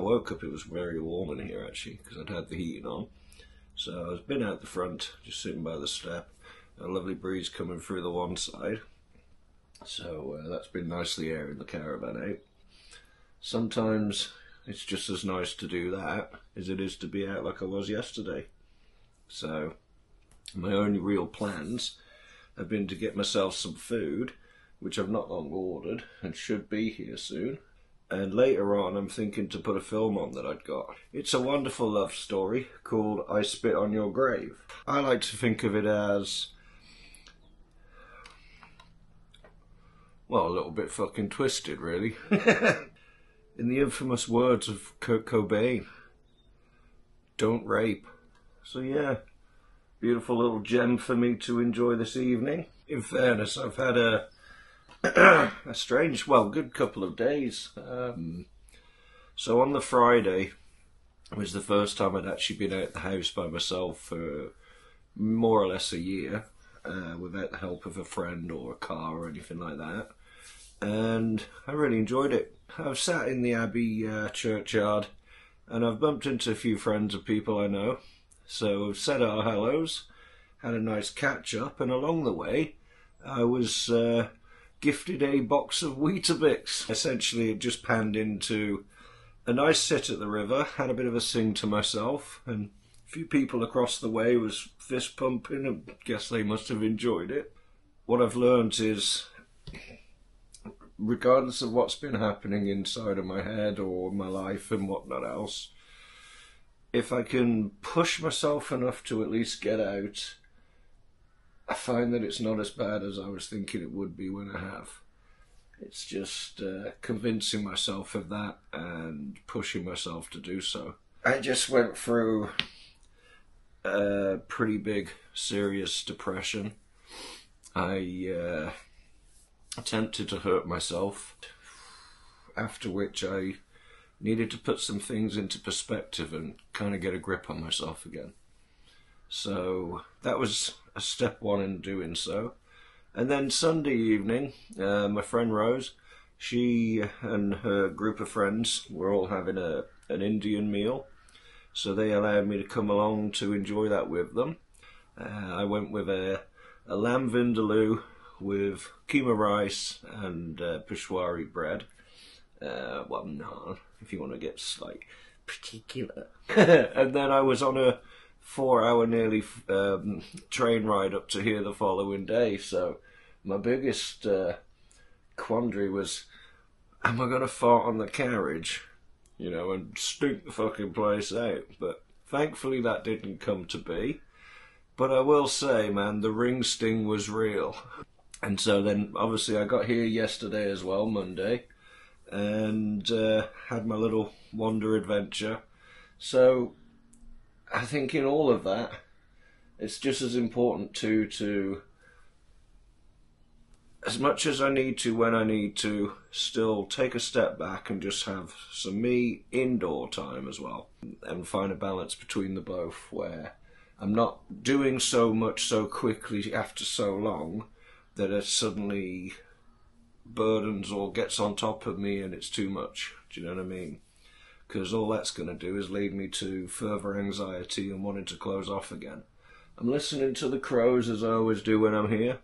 woke up, it was very warm in here actually, because I'd had the heating on. So I've been out the front, just sitting by the step, a lovely breeze coming through the one side. So that's been nicely airing the caravan out. Sometimes it's just as nice to do that as it is to be out like I was yesterday. So my only real plans have been to get myself some food, which I've not long ordered and should be here soon. And later on I'm thinking to put a film on that I'd got. It's a wonderful love story called I Spit on Your Grave. I like to think of it as, well, a little bit fucking twisted really. In the infamous words of Kurt Cobain, don't rape. So yeah, beautiful little gem for me to enjoy this evening. In fairness, I've had a strange, well, good couple of days. So on the Friday was the first time I'd actually been out the house by myself for more or less a year, without the help of a friend or a car or anything like that. And I really enjoyed it. I've sat in the Abbey churchyard and I've bumped into a few friends of people I know. So I've said our hellos, had a nice catch up, and along the way I was gifted a box of Weetabix. Essentially it just panned into a nice sit at the river, had a bit of a sing to myself, and a few people across the way was fist pumping, and I guess they must have enjoyed it. What I've learned is, regardless of what's been happening inside of my head or my life and whatnot else, if I can push myself enough to at least get out, I find that it's not as bad as I was thinking it would be when I have. It's just convincing myself of that and pushing myself to do so. I just went through a pretty big, serious depression. I attempted to hurt myself, after which I needed to put some things into perspective and kind of get a grip on myself again. So that was a step one in doing so. And then Sunday evening, my friend Rose, she and her group of friends were all having an Indian meal. So they allowed me to come along to enjoy that with them. I went with a lamb vindaloo with keema rice and peshwari bread. Well, naan, if you want to get like particular. And then I was on a 4-hour nearly train ride up to here the following day. So my biggest quandary was, am I going to fart on the carriage, you know, and stink the fucking place out? But thankfully that didn't come to be. But I will say, man, the ring sting was real. And so then obviously I got here yesterday as well, Monday, and had my little wander adventure. So I think in all of that, it's just as important to as much as I need to, when I need to, still take a step back and just have some me indoor time as well, and find a balance between the both, where I'm not doing so much so quickly after so long that it suddenly burdens or gets on top of me and it's too much. Do you know what I mean? Because all that's going to do is lead me to further anxiety and wanting to close off again. I'm listening to the crows as I always do when I'm here.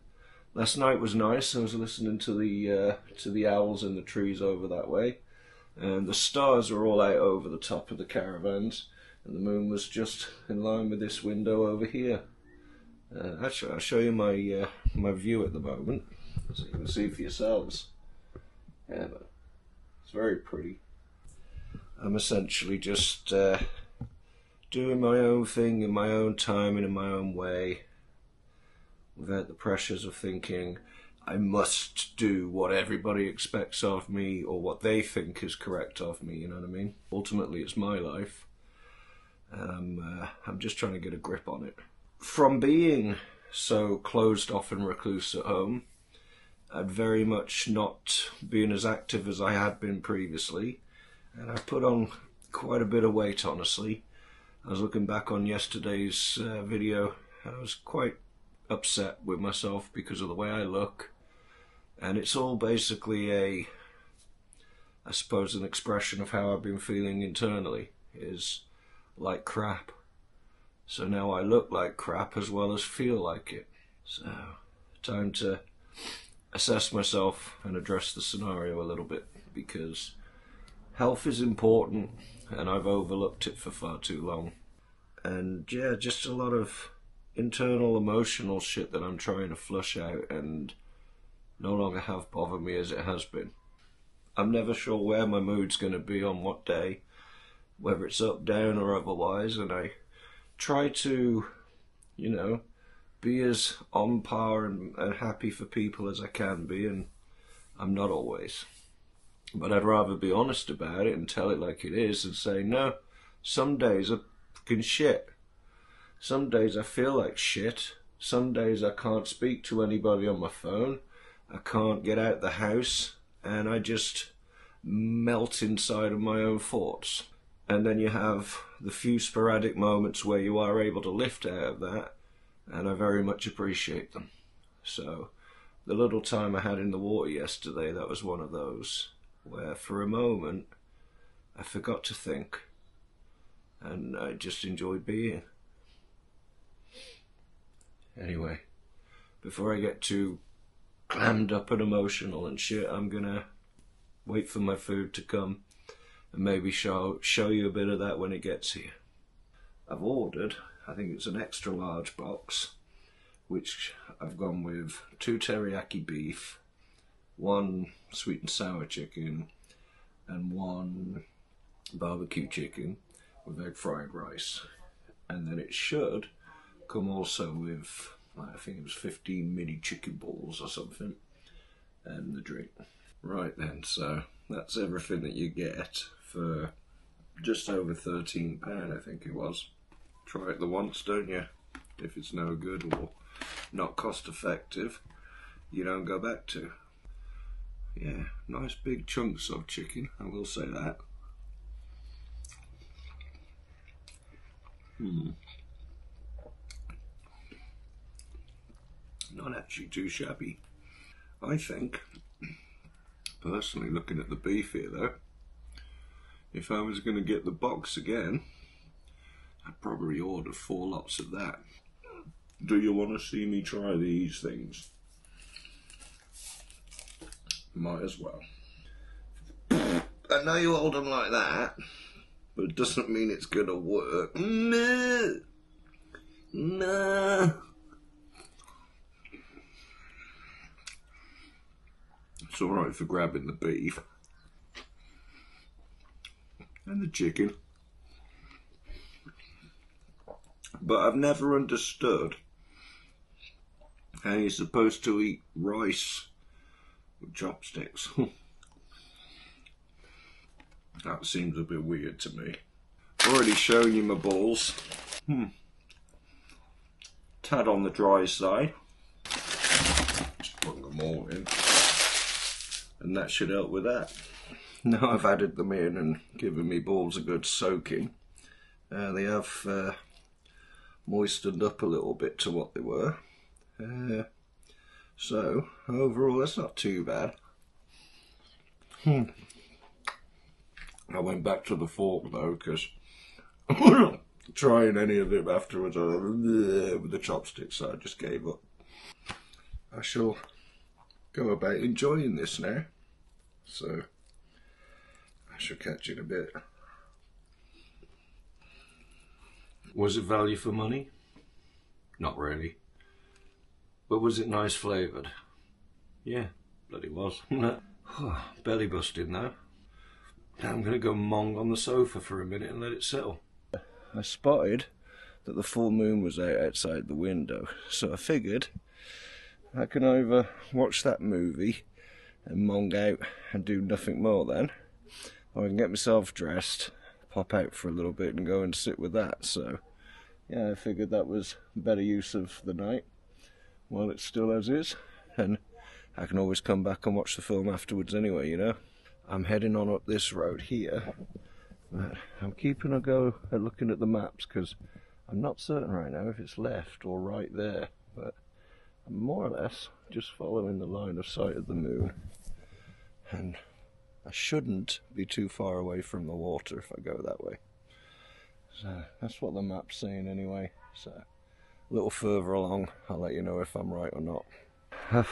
Last night was nice. I was listening to the owls in the trees over that way, and the stars were all out over the top of the caravans, and the moon was just in line with this window over here. Actually, I'll show you my my view at the moment, so you can see for yourselves. Yeah, but it's very pretty. I'm essentially just doing my own thing in my own time and in my own way, without the pressures of thinking I must do what everybody expects of me or what they think is correct of me, you know what I mean? Ultimately it's my life. I'm just trying to get a grip on it. From being so closed off and recluse at home, I'd very much not been as active as I had been previously, and I've put on quite a bit of weight, honestly. I was looking back on yesterday's video and I was quite upset with myself because of the way I look, and it's all basically I suppose an expression of how I've been feeling internally is like crap. So now I look like crap as well as feel like it. So, time to assess myself and address the scenario a little bit, because health is important and I've overlooked it for far too long. And yeah, just a lot of internal emotional shit that I'm trying to flush out and no longer have bothered me as it has been. I'm never sure where my mood's going to be on what day, whether it's up, down or otherwise, and I try to, be as on par and happy for people as I can be, and I'm not always. But I'd rather be honest about it and tell it like it is and say, no, some days are fucking shit. Some days I feel like shit. Some days I can't speak to anybody on my phone. I can't get out the house, and I just melt inside of my own thoughts. And then you have the few sporadic moments where you are able to lift out of that, and I very much appreciate them. So, the little time I had in the water yesterday, that was one of those, where for a moment I forgot to think, and I just enjoyed being. Anyway, before I get too clammed up and emotional and shit, I'm gonna wait for my food to come and maybe show you a bit of that when it gets here. I've ordered, I think it's an extra large box, which I've gone with 2 teriyaki beef, 1 sweet and sour chicken, and 1 barbecue chicken with egg fried rice. And then it should come also with, I think it was 15 mini chicken balls or something, and the drink. Right then, so that's everything that you get for just over £13, I think it was. Try it the once, don't you? If it's no good or not cost effective, you don't go back to. Yeah, nice big chunks of chicken, I will say that. Not actually too shabby. I think, personally, looking at the beef here though, if I was going to get the box again, I'd probably order 4 lots of that. Do you want to see me try these things? Might as well. I know you hold them like that, but it doesn't mean it's going to work. No. No. It's alright for grabbing the beef and the chicken. But I've never understood how you're supposed to eat rice with chopsticks. That seems a bit weird to me. Already shown you my balls. Tad on the dry side. Just put them all in. And that should help with that. Now I've added them in and given me balls a good soaking, they have moistened up a little bit to what they were. So overall that's not too bad. I went back to the fork though, because trying any of it afterwards with the chopsticks, so I just gave up. I shall go about enjoying this now, so I shall catch you in a bit. Was it value for money? Not really. But was it nice flavoured? Yeah, bloody was. Belly busted now. Now I'm going to go mong on the sofa for a minute and let it settle. I spotted that the full moon was out outside the window, so I figured I can either watch that movie and mong out and do nothing more then, or I can get myself dressed, pop out for a little bit and go and sit with that. So yeah, I figured that was better use of the night while it's still as is, and I can always come back and watch the film afterwards anyway, you know. I'm heading on up this road here, but I'm keeping a go at looking at the maps because I'm not certain right now if it's left or right there, but I'm more or less just following the line of sight of the moon, and I shouldn't be too far away from the water if I go that way. So that's what the map's saying anyway. So a little further along, I'll let you know if I'm right or not. I've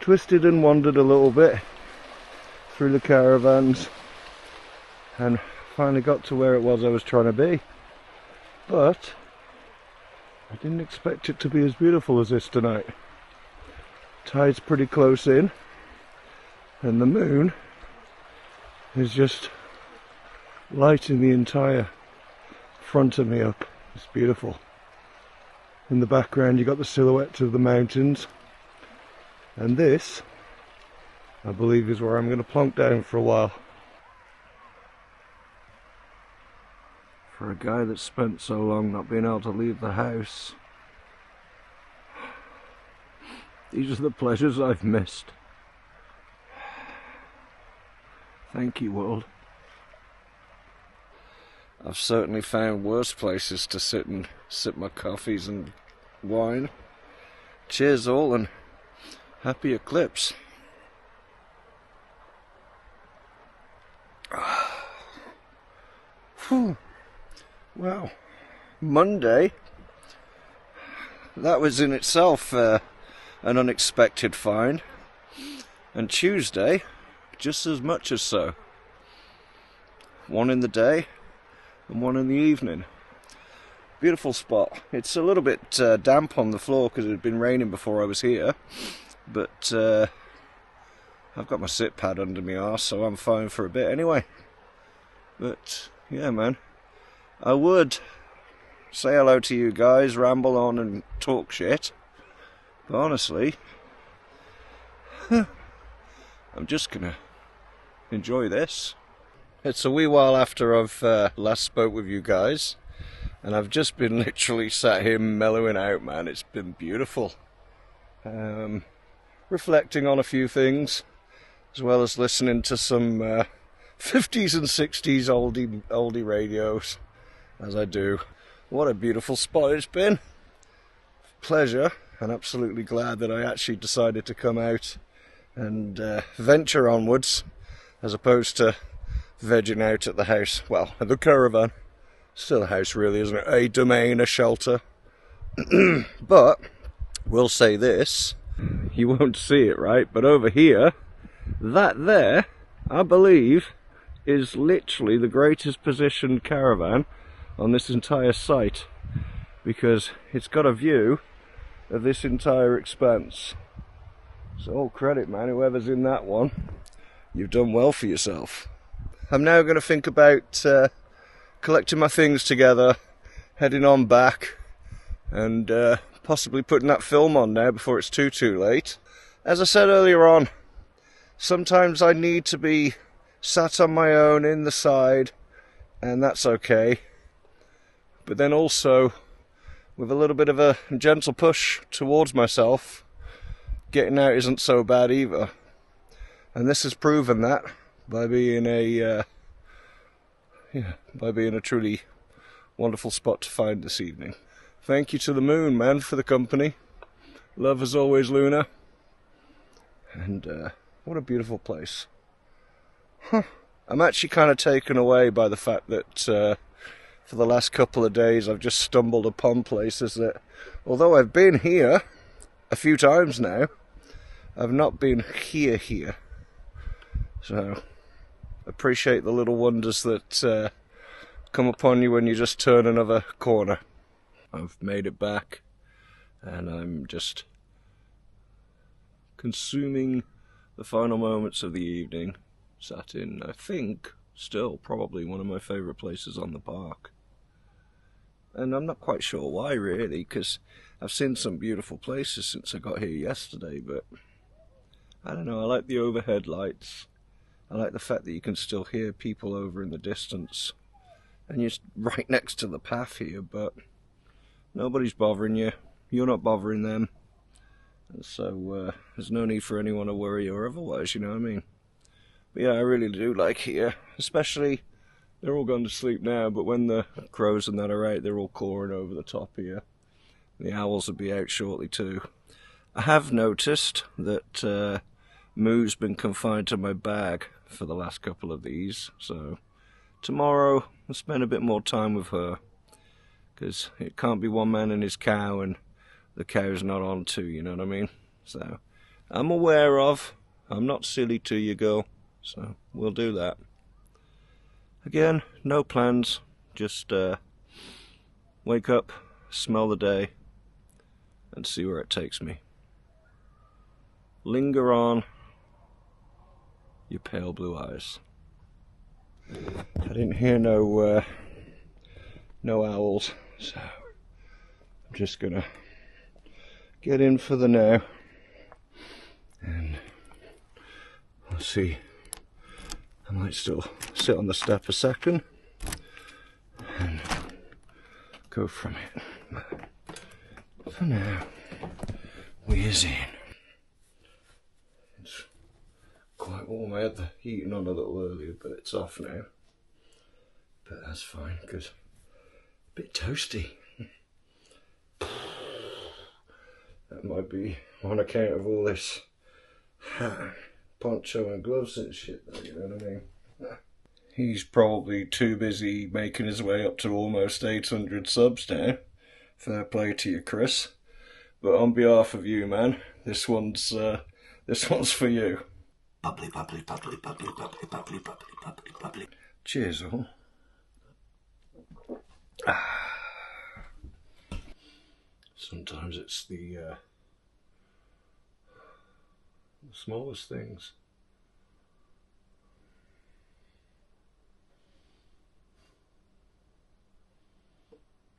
twisted and wandered a little bit through the caravans and finally got to where it was I was trying to be. But I didn't expect it to be as beautiful as this tonight. Tide's pretty close in and the moon is just lighting the entire front of me up. It's beautiful. In the background you got the silhouettes of the mountains, and this I believe is where I'm going to plonk down for a while. For a guy that's spent so long not being able to leave the house, these are the pleasures I've missed. Thank you, world. I've certainly found worse places to sit and sip my coffees and wine. Cheers all, and happy eclipse. Whew. Wow. Monday, that was in itself an unexpected find. And Tuesday, just as much as so. One in the day and one in the evening. Beautiful spot. It's a little bit damp on the floor because it had been raining before I was here, but I've got my sit pad under my arse, so I'm fine for a bit anyway. But yeah, man, I would say hello to you guys, ramble on and talk shit, but honestly, I'm just gonna enjoy this. It's a wee while after I've last spoke with you guys, and I've just been literally sat here mellowing out, man. It's been beautiful. Reflecting on a few things, as well as listening to some 50s and 60s oldie radios, as I do. What a beautiful spot it's been. Pleasure, and absolutely glad that I actually decided to come out and venture onwards, as opposed to vegging out at the house. Well, at the caravan. Still a house really, isn't it? A domain, a shelter. But, we'll say this, you won't see it, right? But over here, that there, I believe, is literally the greatest positioned caravan on this entire site, because it's got a view of this entire expanse. So all credit, man, whoever's in that one, you've done well for yourself. I'm now going to think about collecting my things together, heading on back, and possibly putting that film on now before it's too late. As I said earlier on, sometimes I need to be sat on my own in the side, and that's okay. But then also, with a little bit of a gentle push towards myself, getting out isn't so bad either. And this has proven that by being a truly wonderful spot to find this evening. Thank you to the moon, man, for the company. Love as always, Luna. And what a beautiful place. I'm actually kind of taken away by the fact that for the last couple of days I've just stumbled upon places that, although I've been here a few times now, I've not been here. So, appreciate the little wonders that come upon you when you just turn another corner. I've made it back, and I'm just consuming the final moments of the evening, sat in, I think, still probably one of my favourite places on the park. And I'm not quite sure why, really, because I've seen some beautiful places since I got here yesterday, but I don't know, I like the overhead lights. I like the fact that you can still hear people over in the distance. And you're right next to the path here, but nobody's bothering you. You're not bothering them. And so there's no need for anyone to worry or otherwise, you know what I mean? But yeah, I really do like here. Especially, they're all gone to sleep now, but when the crows and that are out, they're all cawing over the top here. The owls will be out shortly too. I have noticed that Moo's been confined to my bag for the last couple of these, so tomorrow I'll spend a bit more time with her, because it can't be one man and his cow and the cow's not on too, you know what I mean? So I'm aware of, I'm not silly to you, girl, so we'll do that. Again, no plans, just wake up, smell the day, and see where it takes me. Linger on, you pale blue eyes. I didn't hear no owls, so I'm just gonna get in for the now, and we'll see. I might still sit on the step a second and go from it. But for now, we is in. It's quite warm. I had the heating on a little earlier, but it's off now. But that's fine, because a bit toasty. That might be on account of all this hat, poncho and gloves and shit, though, you know what I mean? He's probably too busy making his way up to almost 800 subs now. Fair play to you, Chris. But on behalf of you, man, this one's for you. Bubbly, bubbly, bubbly, bubbly, bubbly, bubbly, bubbly, bubbly, bubbly. Cheers, all. Sometimes it's the smallest things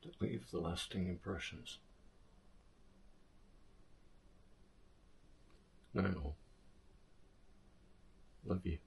that leave the lasting impressions. I know. Love you.